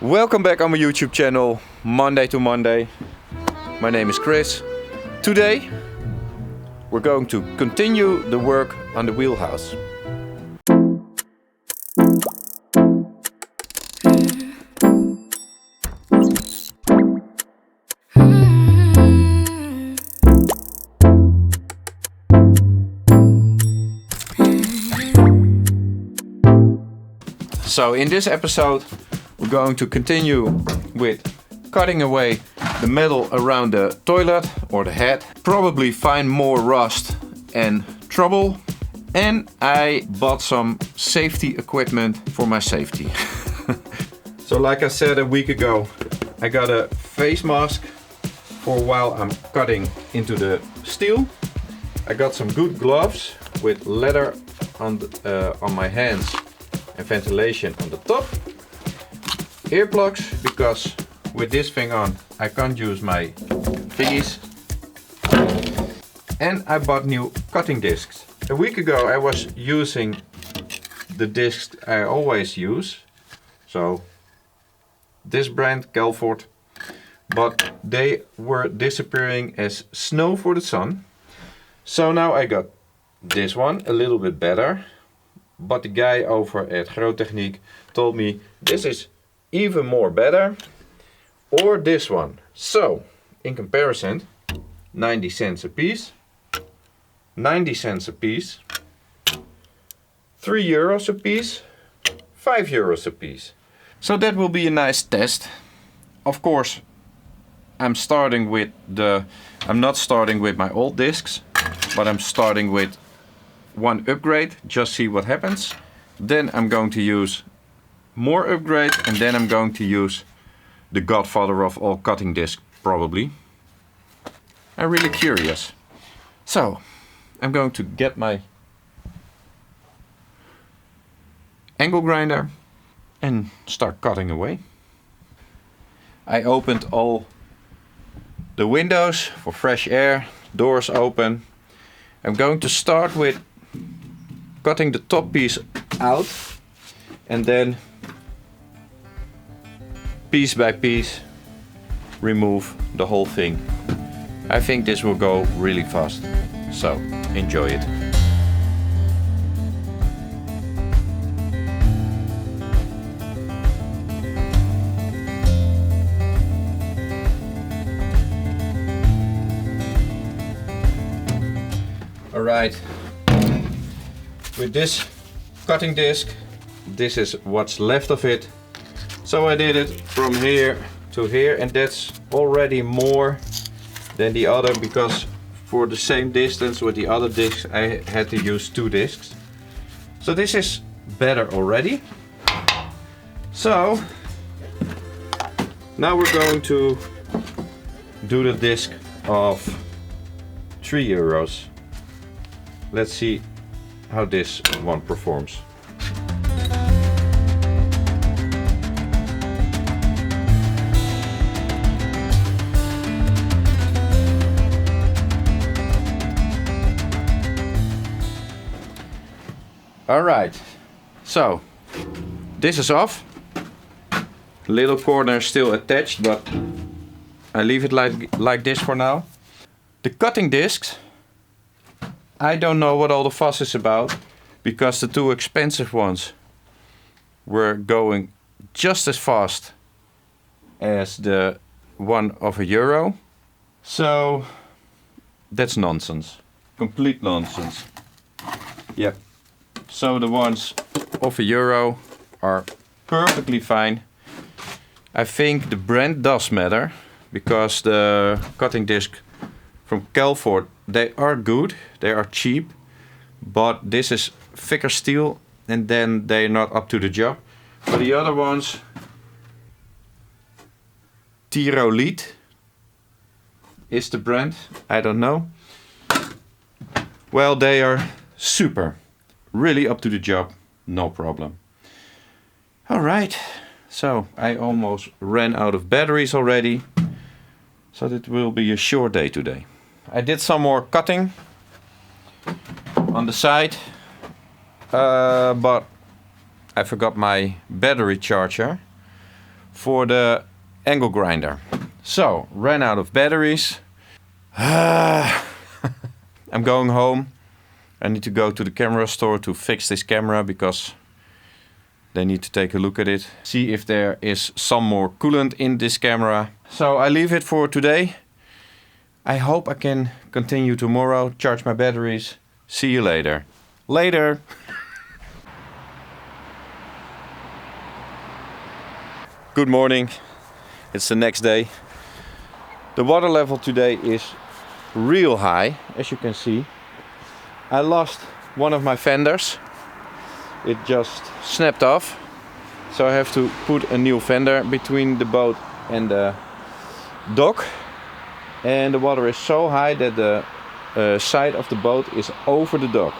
Welcome back on my YouTube channel, Monday to Monday. My name is Chris. Today we're going to continue the work on the Wheelhouse. So in this episode we're going to continue with cutting away the metal around the toilet or the head. Probably find more rust and trouble. And I bought some safety equipment for my safety. So like I said a week ago, I got a face mask for while I'm cutting into the steel. I got some good gloves with leather on my hands and ventilation on the top. Earplugs, because with this thing on I can't use my thingies. And I bought new cutting discs. A week ago I was using the discs I always use. So this brand, Calford. But they were disappearing as snow for the sun. So now I got this one, a little bit better. But the guy over at Groot Techniek told me this is even more better, or this one. So in comparison, 90 cents a piece, 90 cents a piece, 3 euros a piece, 5 euros a piece. So that will be a nice test. Of course I'm not starting with my old discs, but I'm starting with one upgrade, just see what happens. Then I'm going to use more upgrade, and then I'm going to use the godfather of all cutting discs, probably. I'm really curious. So I'm going to get my angle grinder and start cutting away. I opened all the windows for fresh air, doors open. I'm going to start with cutting the top piece out and then piece by piece remove the whole thing. I think this will go really fast, so enjoy it. Alright, with this cutting disc, this is what's left of it. So I did it from here to here, and that's already more than the other, because for the same distance with the other discs I had to use 2 discs. So this is better already. So now we're going to do the disc of 3 euros. Let's see how this one performs. Alright, so this is off. Little corner still attached, but I leave it like this for now. The cutting discs, I don't know what all the fuss is about, because the 2 expensive ones were going just as fast as the one of €1. So that's nonsense, complete nonsense. Yep. So the ones of €1 are perfectly fine. I think the brand does matter, because the cutting disc from Calford, they are good, they are cheap, but this is thicker steel and then they're not up to the job. But the other ones, Tirolite is the brand, I don't know. Well, they are super, really up to the job, no problem. Alright, so I almost ran out of batteries already, so it will be a short day today. I did some more cutting on the side, but I forgot my battery charger for the angle grinder. So, ran out of batteries. I'm going home. I need to go to the camera store to fix this camera because they need to take a look at it. See if there is some more coolant in this camera. So I leave it for today. I hope I can continue tomorrow, charge my batteries. See you later. Later! Good morning. It's the next day. The water level today is real high, as you can see. I lost one of my fenders. It just snapped off. So I have to put a new fender between the boat and the dock. And the water is so high that the side of the boat is over the dock.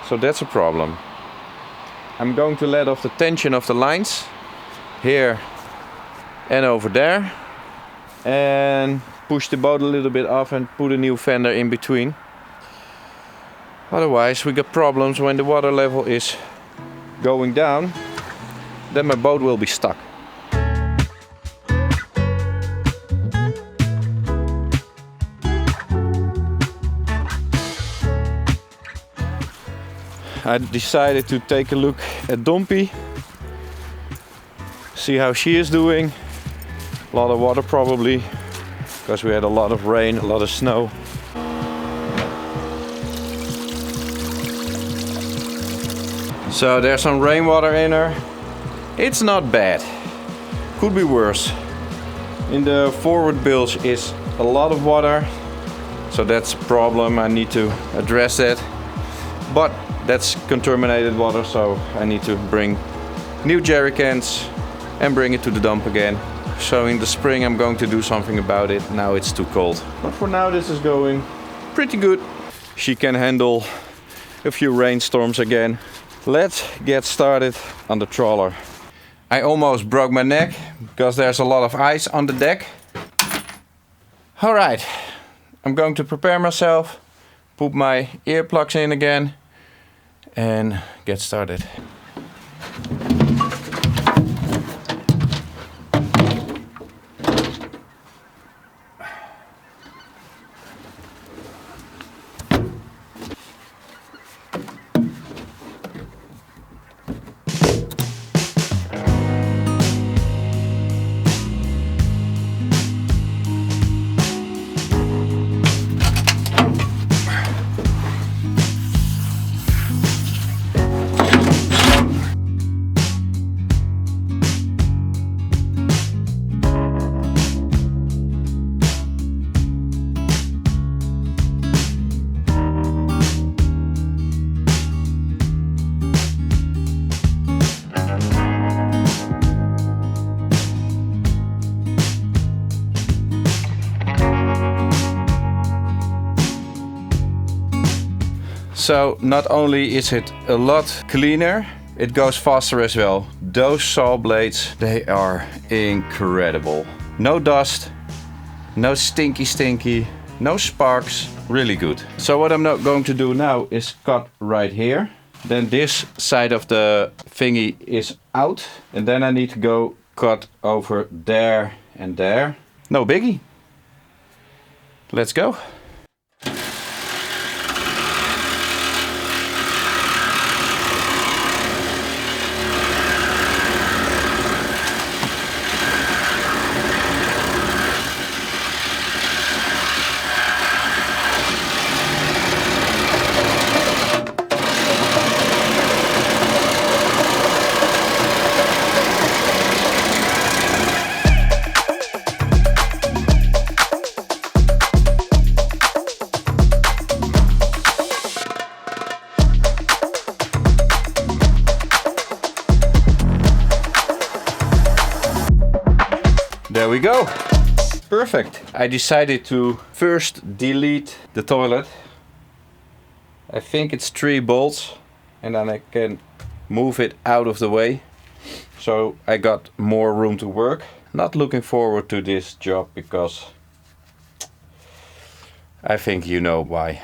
So that's a problem. I'm going to let off the tension of the lines here and over there. And push the boat a little bit off and put a new fender in between. Otherwise we got problems when the water level is going down. Then my boat will be stuck. I decided to take a look at Dumpy. See how she is doing. A lot of water probably, because we had a lot of rain, a lot of snow. So there's some rainwater in her. It's not bad. Could be worse. In the forward bilge is a lot of water. So that's a problem. I need to address that. But that's contaminated water, so I need to bring new jerry cans and bring it to the dump again. So in the spring I'm going to do something about it. Now it's too cold. But for now this is going pretty good. She can handle a few rainstorms again. Let's get started on the trawler. I almost broke my neck because there's a lot of ice on the deck. Alright, I'm going to prepare myself, put my earplugs in again and get started. So not only is it a lot cleaner, it goes faster as well. Those saw blades, they are incredible. No dust, no stinky, no sparks, really good. So what I'm not going to do now is cut right here. Then this side of the thingy is out. And then I need to go cut over there and there. No biggie. Let's go. There we go. Perfect. I decided to first delete the toilet. I think it's 3 bolts and then I can move it out of the way. So I got more room to work. Not looking forward to this job because I think you know why.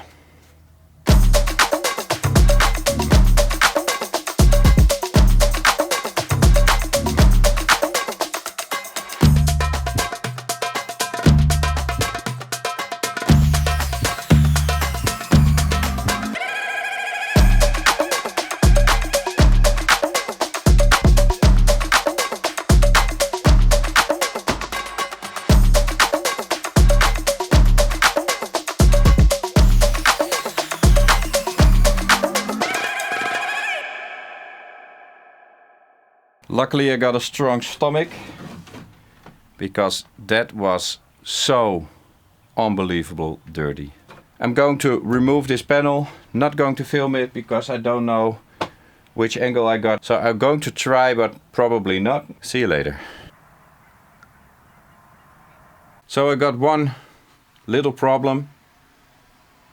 Luckily I got a strong stomach, because that was so unbelievable dirty. I'm going to remove this panel, not going to film it because I don't know which angle I got. So I'm going to try, but probably not. See you later. So I got one little problem,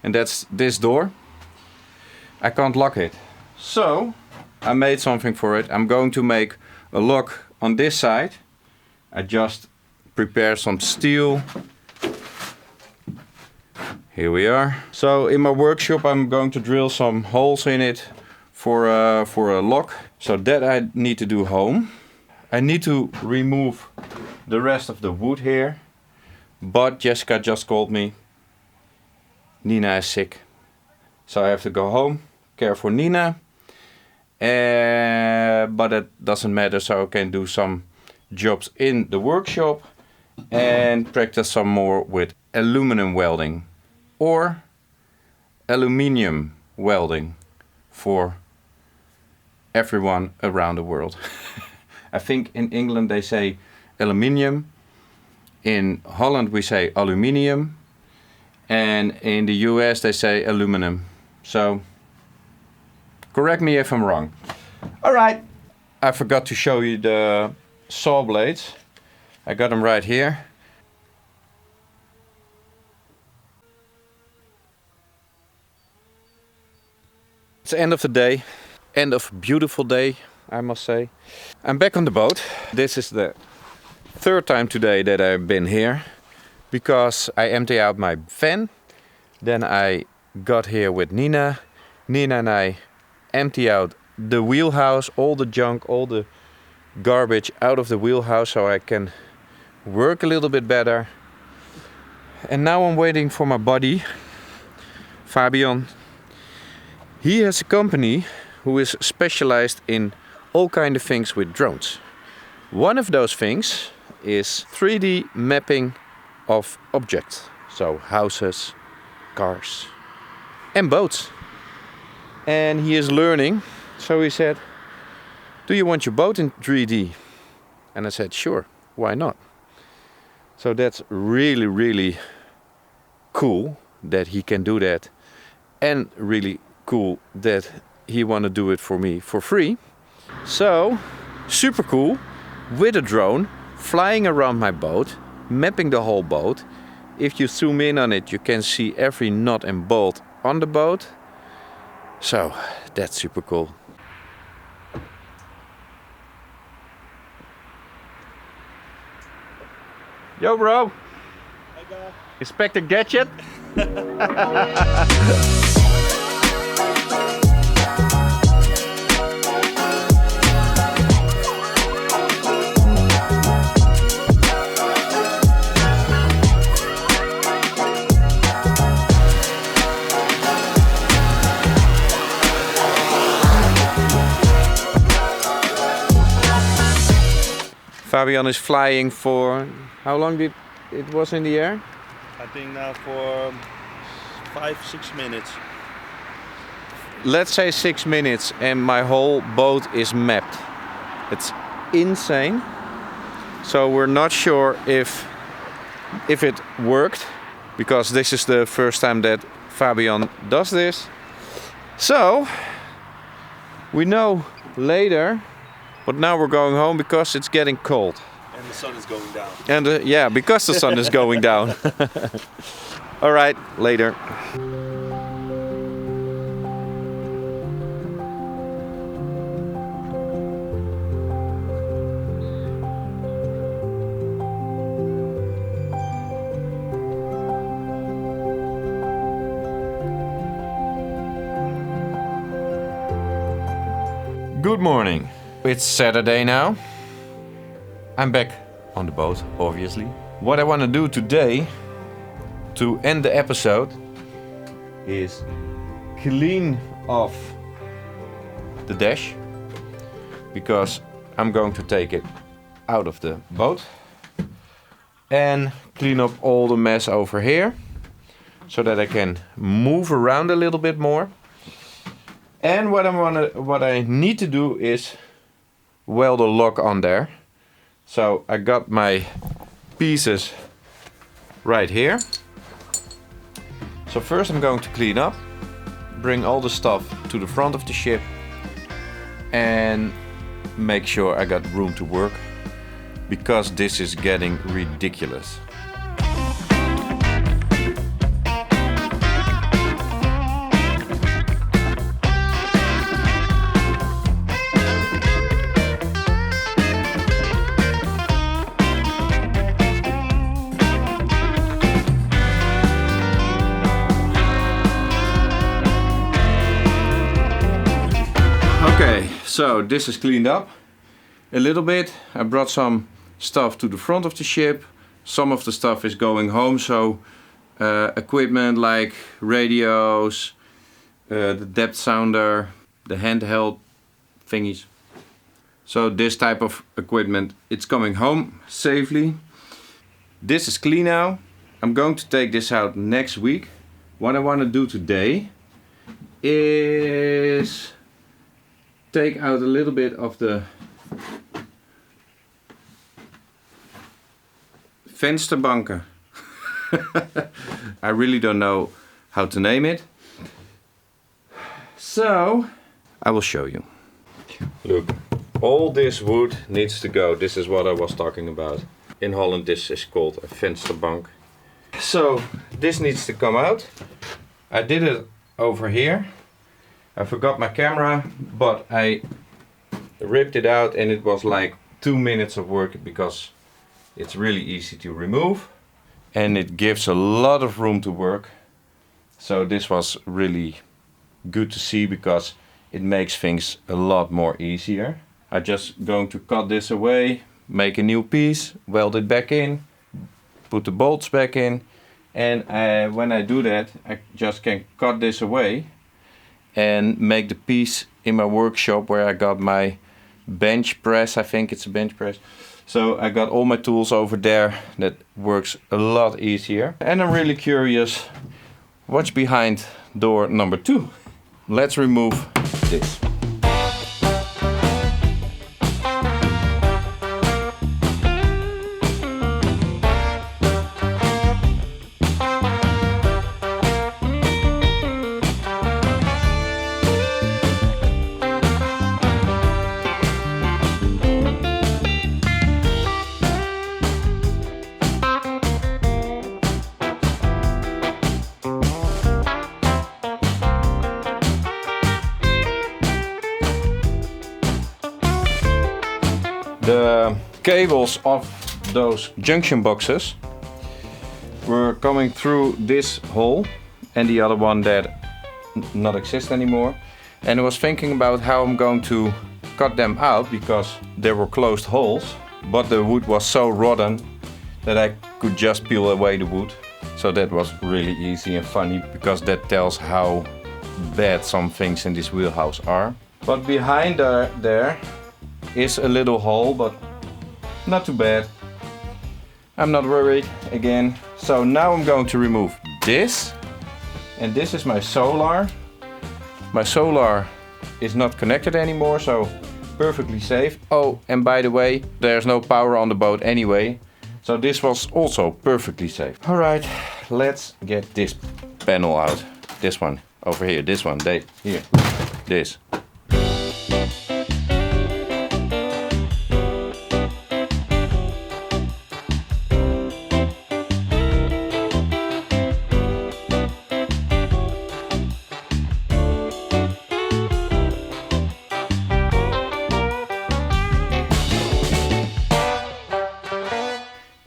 and that's this door. I can't lock it. So I made something for it. I'm going to make a lock on this side. I just prepare some steel. Here we are. So in my workshop I'm going to drill some holes in it for a lock. So that I need to do home. I need to remove the rest of the wood here. But Jessica just called me. Nina is sick. So I have to go home, care for Nina. But it doesn't matter, so I can do some jobs in the workshop and practice some more with aluminum welding or aluminium welding for everyone around the world. I think in England they say aluminium, in Holland we say aluminium, and in the US they say aluminum. So correct me if I'm wrong. Alright, I forgot to show you the saw blades. I got them right here. It's the end of the day. End of a beautiful day, I must say. I'm back on the boat. This is the third time today that I've been here, because I empty out my van. Then I got here with Nina. Nina and I empty out the wheelhouse, all the junk, all the garbage out of the wheelhouse so I can work a little bit better. And now I'm waiting for my buddy Fabian. He has a company who is specialized in all kind of things with drones. One of those things is 3D mapping of objects, so houses, cars and boats. And he is learning, so he said, do you want your boat in 3D? And I said, sure, why not? So that's really, really cool that he can do that, and really cool that he want to do it for me for free. So super cool, with a drone flying around my boat, mapping the whole boat. If you zoom in on it, you can see every nut and bolt on the boat. So that's super cool. Yo bro! Hey guy. Inspector Gadget? Fabian is flying for how long did it was in the air? I think now for 5-6 minutes. Let's say 6 minutes and my whole boat is mapped. It's insane. So we're not sure if it worked, because this is the first time that Fabian does this. So we know later, but now we're going home because it's getting cold. And the sun is going down. And yeah, because the sun is going down. All right, later. Good morning. It's Saturday now. I'm back on the boat, obviously. What I want to do today to end the episode is clean off the dash, because I'm going to take it out of the boat and clean up all the mess over here so that I can move around a little bit more. And what I need to do is welder lock on there. So I got my pieces right here. So first I'm going to clean up, bring all the stuff to the front of the ship and make sure I got room to work, because this is getting ridiculous. Okay, so this is cleaned up a little bit. I brought some stuff to the front of the ship. Some of the stuff is going home, so equipment like radios, the depth sounder, the handheld thingies. So this type of equipment, it's coming home safely. This is clean now. I'm going to take this out next week. What I want to do today is take out a little bit of the vensterbanken. I really don't know how to name it. So I will show you. Look, all this wood needs to go. This is what I was talking about. In Holland this is called a vensterbank. So this needs to come out. I did it over here. I forgot my camera, but I ripped it out and it was like 2 minutes of work, because it's really easy to remove and it gives a lot of room to work. So this was really good to see, because it makes things a lot more easier. I'm just going to cut this away, make a new piece, weld it back in, put the bolts back in, and when I do that I just can cut this away and make the piece in my workshop where I got my bench press. I think it's a bench press. So I got all my tools over there. That works a lot easier. And I'm really curious what's behind door number 2. Let's remove this. The cables of those junction boxes were coming through this hole and the other one that not exists anymore. And I was thinking about how I'm going to cut them out, because there were closed holes, but the wood was so rotten that I could just peel away the wood. So that was really easy and funny, because that tells how bad some things in this wheelhouse are. But behind there is a little hole, but not too bad. I'm not worried again. So now I'm going to remove this, and this is my solar. My solar is not connected anymore, so perfectly safe. Oh, and by the way, there's no power on the boat anyway, so this was also perfectly safe. All right, let's get this panel out. This one over here, this one, here, this.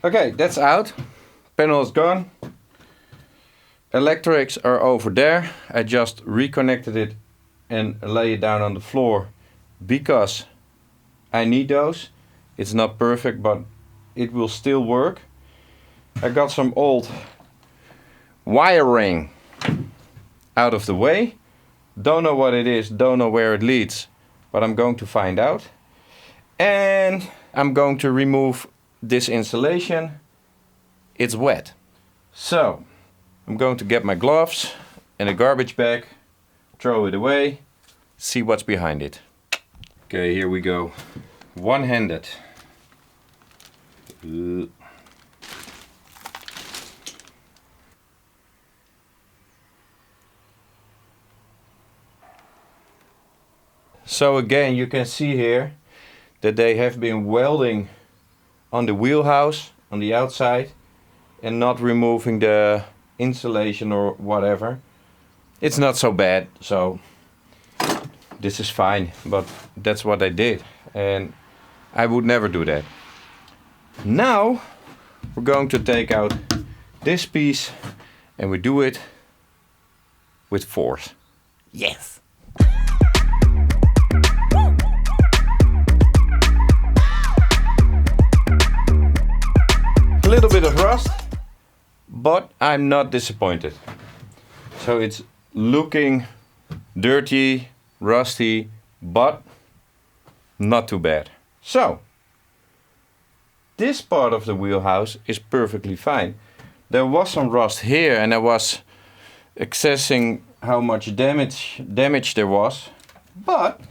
Okay, that's out. Panel is gone. Electrics are over there. I just reconnected it and lay it down on the floor because I need those. It's not perfect, but it will still work. I got some old wiring out of the way. Don't know what it is, don't know where it leads, but I'm going to find out. And I'm going to remove this insulation. It's wet. So I'm going to get my gloves and a garbage bag, throw it away, see what's behind it. Okay, here we go. one-handed. So again, you can see here that they have been welding on the wheelhouse on the outside and not removing the insulation or whatever. It's not so bad, so this is fine, but that's what I did and I would never do that. Now we're going to take out this piece and we do it with force. Yes! A little bit of rust, but I'm not disappointed. So it's looking dirty, rusty, but not too bad. So this part of the wheelhouse is perfectly fine. There was some rust here and I was accessing how much damage there was, but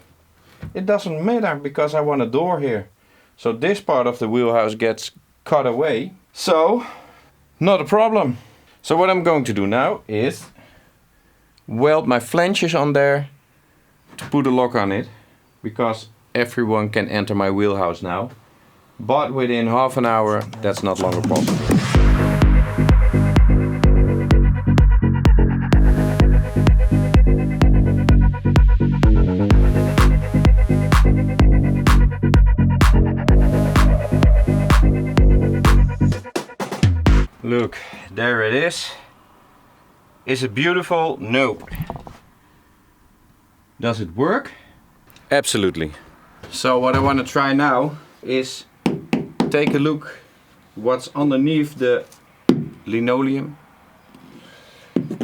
it doesn't matter because I want a door here. So this part of the wheelhouse gets cut away. So not a problem. So what I'm going to do now is weld my flanges on there to put a lock on it, because everyone can enter my wheelhouse now. But within half an hour, that's not longer possible. Look, there it is. Is it beautiful? No. Does it work? Absolutely. So what I want to try now is take a look what's underneath the linoleum.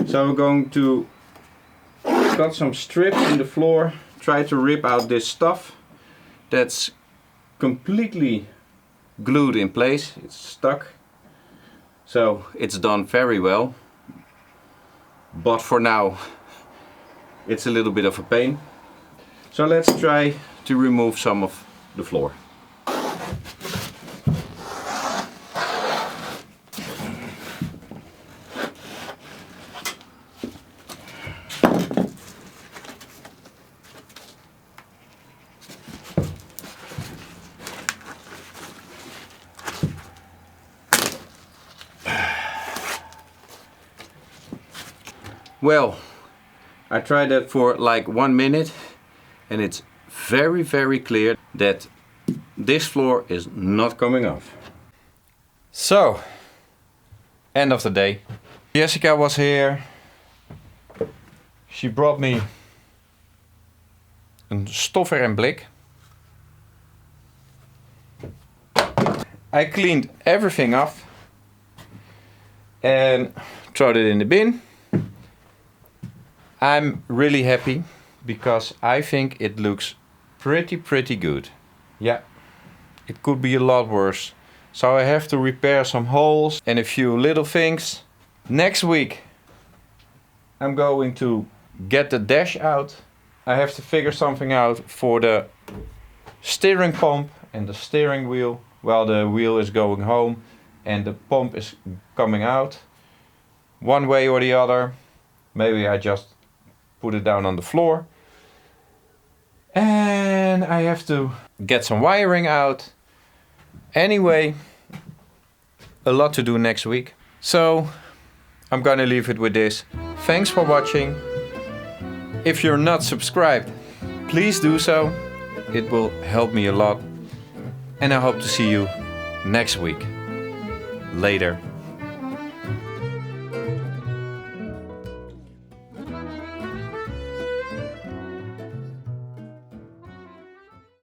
So we're going to cut some strips in the floor, try to rip out this stuff that's completely glued in place. It's stuck. So it's done very well, but for now it's a little bit of a pain. So let's try to remove some of the floor. Well, I tried that for like 1 minute and it's very clear that this floor is not coming off. So, end of the day. Jessica was here. She brought me een stoffer en blik. I cleaned everything off and threw it in the bin. I'm really happy because I think it looks pretty good. Yeah, it could be a lot worse. So I have to repair some holes and a few little things. Next week I'm going to get the dash out. I have to figure something out for the steering pump and the steering wheel. Well, the wheel is going home and the pump is coming out. One way or the other. Maybe I just put it down on the floor. And I have to get some wiring out. Anyway, a lot to do next week. So I'm gonna leave it with this. Thanks for watching. If you're not subscribed, please do so. It will help me a lot. And I hope to see you next week. Later.